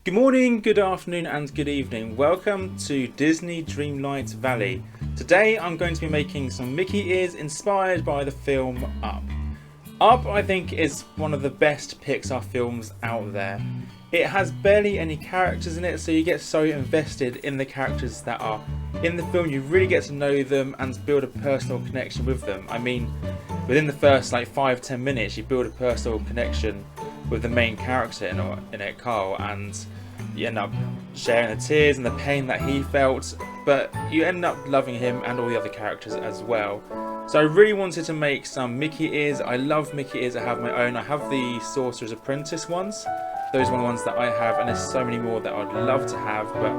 Good morning, good afternoon and good evening. Welcome to Disney Dreamlight Valley. Today I'm going to be making some Mickey ears inspired by the film Up. Up, I think, is one of the best Pixar films out there. It has barely any characters in it, so you get so invested in the characters that are in the film. You really get to know them and build a personal connection with them. I mean, within the first 5-10 minutes you build a personal connection with the main character in it, Carl, and you end up sharing the tears and the pain that he felt, but you end up loving him and all the other characters as well. So I really wanted to make some Mickey ears. I love Mickey ears. I have my own. I have the Sorcerer's Apprentice ones. Those are the ones that I have, and there's so many more that I'd love to have, but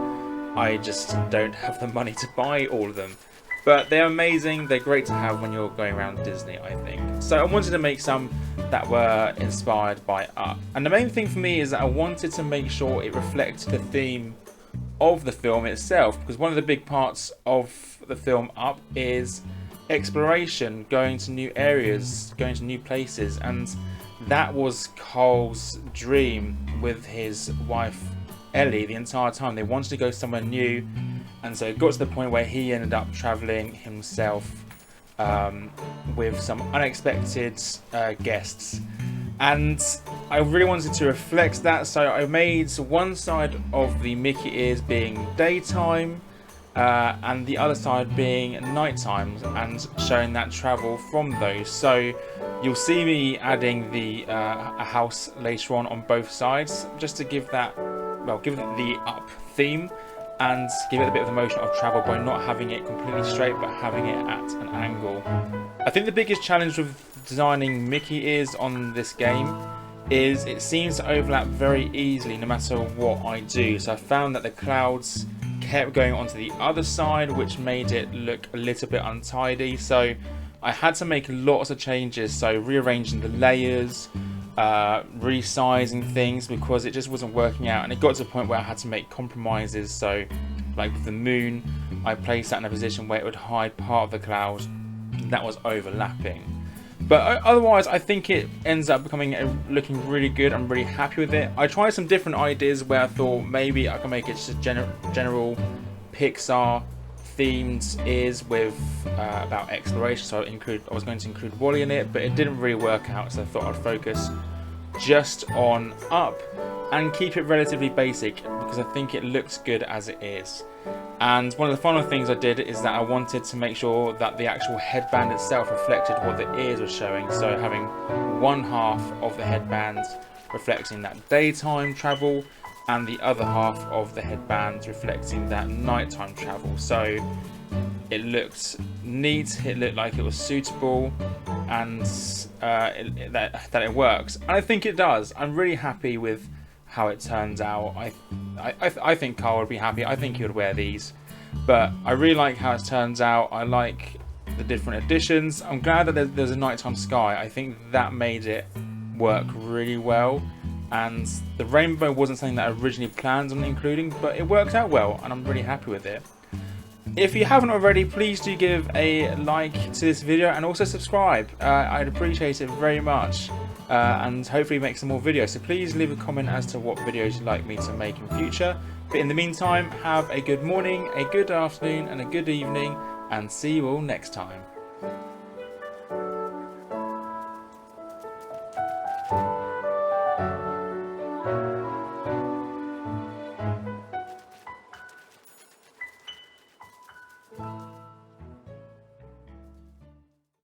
I just don't have the money to buy all of them. But they're amazing. They're great to have when you're going around Disney, I think. So I wanted to make some that were inspired by Up. And the main thing for me is that I wanted to make sure it reflected the theme of the film itself, because one of the big parts of the film Up is exploration, going to new areas, going to new places, and that was Carl's dream with his wife Ellie the entire time. They wanted to go somewhere new, and so it got to the point where he ended up traveling himself with some unexpected guests, and I really wanted to reflect that. So I made one side of the Mickey ears being daytime and the other side being nighttime, and showing that travel from those. So you'll see me adding the a house later on both sides, just to give that, well, give it the Up theme and give it a bit of the motion of travel by not having it completely straight but having it at an angle. I think the biggest challenge with designing Mickey ears on this game is it seems to overlap very easily no matter what I do. So I found that the clouds kept going onto the other side, which made it look a little bit untidy. So I had to make lots of changes, so rearranging the layers, resizing things, because it just wasn't working out, and it got to a point where I had to make compromises. So like with the moon, I placed that in a position where it would hide part of the cloud that was overlapping. But otherwise, I think it ends up looking really good. I'm really happy with it. I tried some different ideas where I thought maybe I can make it just a general Pixar themed ears with about exploration. So I was going to include Wally in it, but it didn't really work out. So I thought I'd focus just on Up and keep it relatively basic, because I think it looks good as it is. And one of the final things I did is that I wanted to make sure that the actual headband itself reflected what the ears were showing. So having one half of the headband reflecting that daytime travel, and the other half of the headband reflecting that nighttime travel. So it looked neat, it looked like it was suitable, and that it works. And I think it does. I'm really happy with how it turns out. I think Carl would be happy. I think he would wear these, but I really like how it turns out. I like the different additions. I'm glad that there's a nighttime sky. I think that made it work really well, and the rainbow wasn't something that I originally planned on including, but it worked out well, and I'm really happy with it. If you haven't already, please do give a like to this video and also subscribe. I'd appreciate it very much, and hopefully make some more videos. So please leave a comment as to what videos you'd like me to make in future. But in the meantime, have a good morning, a good afternoon and a good evening, and see you all next time.